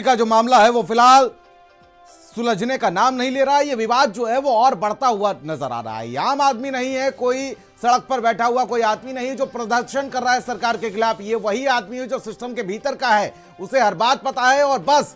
का जो मामला है वो फिलहाल सुलझने का नाम नहीं ले रहा है। ये विवाद जो है वो और बढ़ता हुआ नजर आ रहा है। ये आम आदमी नहीं है, कोई सड़क पर बैठा हुआ कोई आदमी नहीं जो प्रदर्शन कर रहा है सरकार के खिलाफ। ये वही आदमी है जो सिस्टम के भीतर का है, उसे हर बात पता है और बस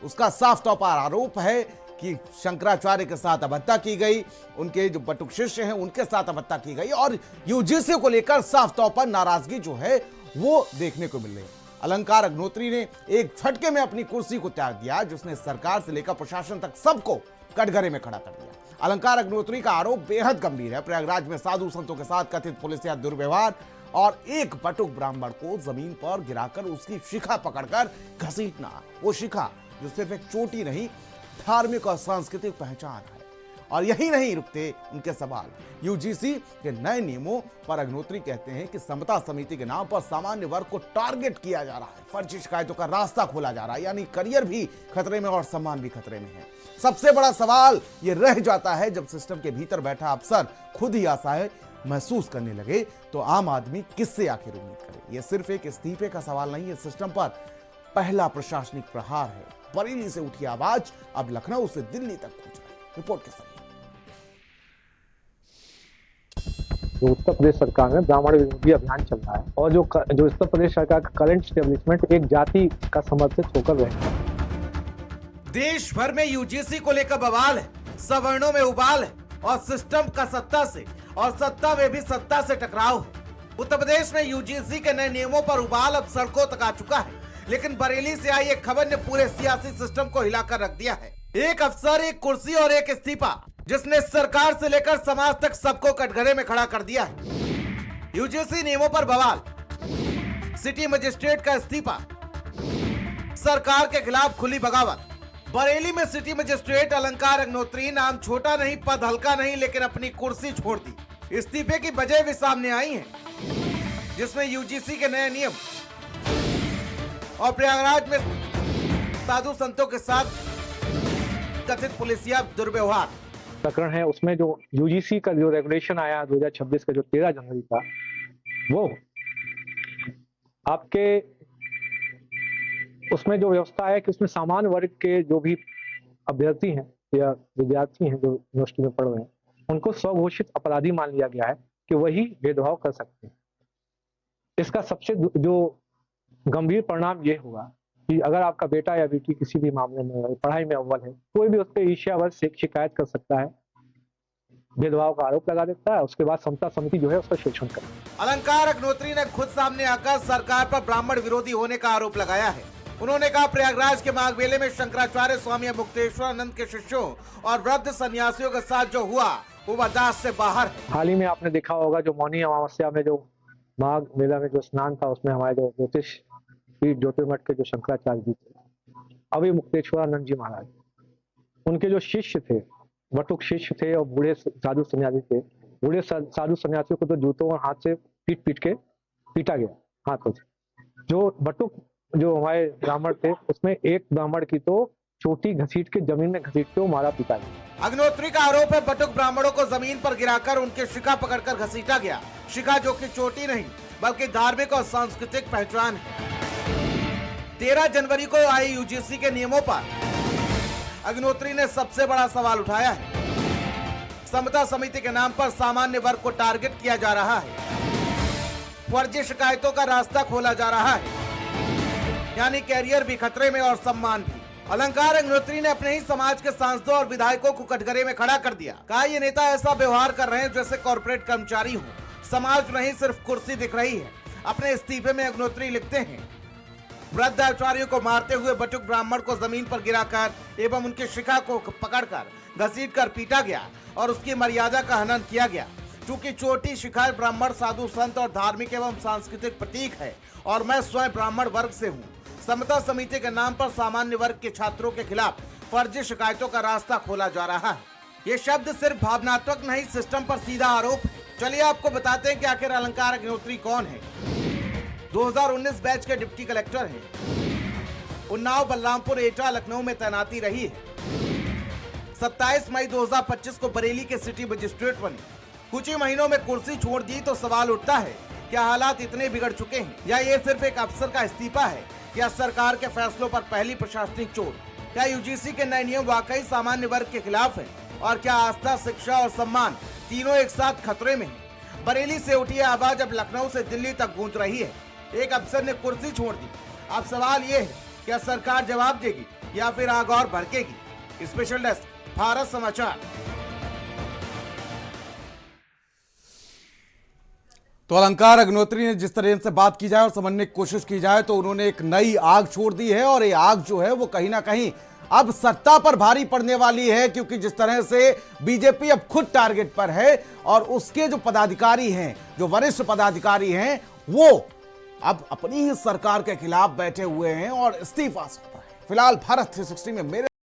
उसका साफ तौर पर आरोप है कि शंकराचार्य के साथ अभद्रता की गई, उनके जो बटुक शिष्य हैं उनके साथ अभद्रता की गई और यूजीसी को लेकर साफ तौर पर नाराजगी जो है वो देखने को मिल रही है। अलंकार अग्निहोत्री ने एक झटके में अपनी कुर्सी को त्याग दिया, जिसने सरकार से लेकर प्रशासन तक सबको कटघरे में खड़ा कर दिया। अलंकार अग्निहोत्री का आरोप बेहद गंभीर है। प्रयागराज में साधु संतों के साथ कथित पुलिसिया दुर्व्यवहार और एक बटुक ब्राह्मण को जमीन पर गिराकर उसकी शिखा पकड़कर घसीटना। वो शिखा जो सिर्फ एक चोटी नहीं, धार्मिक और सांस्कृतिक पहचान है। और यही नहीं रुकते उनके सवाल। यूजीसी के नए नियमों पर अग्निहोत्री कहते हैं कि समता समिति के नाम पर सामान्य वर्ग को टारगेट किया जा रहा है, फर्जी शिकायतों का रास्ता खोला जा रहा है, यानी करियर भी खतरे में और सम्मान भी खतरे में है। सबसे बड़ा सवाल ये रह जाता है, जब सिस्टम के भीतर बैठा अफसर खुद ही असहाय महसूस करने लगे तो आम आदमी किससे आखिर उम्मीद करे। ये सिर्फ एक इस्तीफे का सवाल नहीं है, सिस्टम पर पहला प्रशासनिक प्रहार है। बरेली से उठी आवाज अब लखनऊ से दिल्ली तक पहुंच रही। रिपोर्ट के साथ जो उत्तर प्रदेश सरकार में ब्राह्मण विरोधी अभियान चल रहा है और जो उत्तर प्रदेश सरकार का करंट स्टेब्लिशमेंट एक जाति का समर्थित होकर रहे। देश भर में यूजीसी को लेकर बवाल है, सवर्णों में उबाल है और सिस्टम का सत्ता से और सत्ता में भी सत्ता से टकराव है। उत्तर प्रदेश में यूजीसी के नए नियमों पर उबाल अब सड़कों तक आ चुका है, लेकिन बरेली से आई एक खबर ने पूरे सियासी सिस्टम को हिलाकर रख दिया है। एक अफसर, एक कुर्सी और एक इस्तीफा, जिसने सरकार से लेकर समाज तक सबको कटघरे में खड़ा कर दिया है। यूजीसी नियमों पर बवाल, सिटी मजिस्ट्रेट का इस्तीफा, सरकार के खिलाफ खुली बगावत। बरेली में सिटी मजिस्ट्रेट अलंकार अग्निहोत्री, नाम छोटा नहीं, पद हल्का नहीं, लेकिन अपनी कुर्सी छोड़ दी। इस्तीफे की वजह भी सामने आई है, जिसमें यूजीसी के नए नियम और प्रयागराज में साधु संतों के साथ कथित पुलिसिया दुर्व्यवहार प्रकरण है। उसमें जो यूजीसी का जो रेगुलेशन आया 2026 का, जो 13 जनवरी का, वो आपके उसमें जो व्यवस्था है कि उसमें सामान्य वर्ग के जो भी अभ्यर्थी हैं या विद्यार्थी हैं जो यूनिवर्सिटी में पढ़ रहे हैं, उनको स्वघोषित अपराधी मान लिया गया है कि वही भेदभाव कर सकते हैं। इसका सबसे जो गंभीर परिणाम ये होगा कि अगर आपका बेटा या बेटी किसी भी मामले में पढ़ाई में अव्वल है, कोई भी उस पर ईर्ष्यावश से शिकायत कर सकता है, भेदभाव का आरोप लगा देता है, उसके बाद समता समिति जो है उसका शोषण करे। अलंकार अग्निहोत्री ने खुद सामने आकर सरकार पर ब्राह्मण विरोधी होने का आरोप लगाया है। उन्होंने कहा, प्रयागराज के माघ मेले में शंकराचार्य स्वामी मुक्तेश्वरानंद के शिष्यों और वृद्ध सन्यासियों के साथ जो हुआ वो बर्दाश्त से बाहर है। हाल ही में आपने देखा होगा जो मौनी अमावस्या में जो माघ मेला में जो स्नान था, उसमें हमारे जो ज्योतिर्मठ के जो शंकराचार्य जी थे, अभी मुक्तेश्वरानंद जी महाराज, उनके जो शिष्य थे, बटुक शिष्य थे और बूढ़े साधु सन्यासी थे। बूढ़े साधु सन्यासियों को तो जूतों और हाथ से पीट के पीटा गया, हाथों से। जो बटुक जो हमारे ब्राह्मण थे, उसमें एक ब्राह्मण की तो चोटी घसीट के जमीन में घसीट के वो मारा पीटा गया। अग्निहोत्री का आरोप है, बटुक ब्राह्मणों को जमीन पर गिराकर उनके शिखा पकड़कर घसीटा गया। शिखा जो कि चोटी नहीं बल्कि धार्मिक और सांस्कृतिक पहचान है। 13 जनवरी को आई यूजीसी के नियमों पर अग्निहोत्री ने सबसे बड़ा सवाल उठाया है। समता समिति के नाम पर सामान्य वर्ग को टारगेट किया जा रहा है, फर्जी शिकायतों का रास्ता खोला जा रहा है, यानी कैरियर भी खतरे में और सम्मान भी। अलंकार अग्निहोत्री ने अपने ही समाज के सांसदों और विधायकों को कटघरे में खड़ा कर दिया। कहा, ये नेता ऐसा व्यवहार कर रहे हैं जैसे कॉर्पोरेट कर्मचारी हो, समाज नहीं सिर्फ कुर्सी दिख रही है। अपने इस्तीफे में अग्निहोत्री लिखते हैं, वृद्ध आचार्यों को मारते हुए बटुक ब्राह्मण को जमीन पर गिराकर एवं उनकी शिखा को पकड़कर घसीटकर पीटा गया और उसकी मर्यादा का हनन किया गया। चूंकि चोटी शिखा ब्राह्मण साधु संत और धार्मिक एवं सांस्कृतिक प्रतीक है और मैं स्वयं ब्राह्मण वर्ग से हूँ। समता समिति के नाम पर सामान्य वर्ग के छात्रों के खिलाफ फर्जी शिकायतों का रास्ता खोला जा रहा है। ये शब्द सिर्फ भावनात्मक नहीं, सिस्टम पर सीधा आरोप है। चलिए आपको बताते हैं कि आखिर अलंकार अग्निहोत्री कौन है। 2019 बैच के डिप्टी कलेक्टर हैं। उन्नाव, बलरामपुर, एटा, लखनऊ में तैनाती रही है। 27 मई 2025 को बरेली के सिटी मजिस्ट्रेट बने। कुछ ही महीनों में कुर्सी छोड़ दी तो सवाल उठता है, क्या हालात इतने बिगड़ चुके हैं या ये सिर्फ एक अफसर का इस्तीफा है क्या सरकार के फैसलों पर पहली प्रशासनिक चोट? क्या यूजीसी के नए नियम वाकई सामान्य वर्ग के खिलाफ है? और क्या आस्था, शिक्षा और सम्मान तीनों एक साथ खतरे में है? बरेली से उठी यह आवाज अब लखनऊ से दिल्ली तक गूंज रही है। एक अफसर ने कुर्सी छोड़ दी। अब सवाल ये है, क्या सरकार जवाब देगी या फिर आग और भड़केगी? स्पेशल डेस्क, भारत समाचार। तो अलंकार अग्निहोत्री ने जिस तरह से बात की जाए और समझने की कोशिश की जाए तो उन्होंने एक नई आग छोड़ दी है, और ये आग जो है वो कहीं ना कहीं अब सत्ता पर भारी पड़ने वाली है, क्योंकि जिस तरह से बीजेपी अब खुद टारगेट पर है और उसके जो पदाधिकारी हैं, जो वरिष्ठ पदाधिकारी हैं, वो अब अपनी ही सरकार के खिलाफ बैठे हुए हैं और इस्तीफा से फिलहाल भारत 360 में मेरे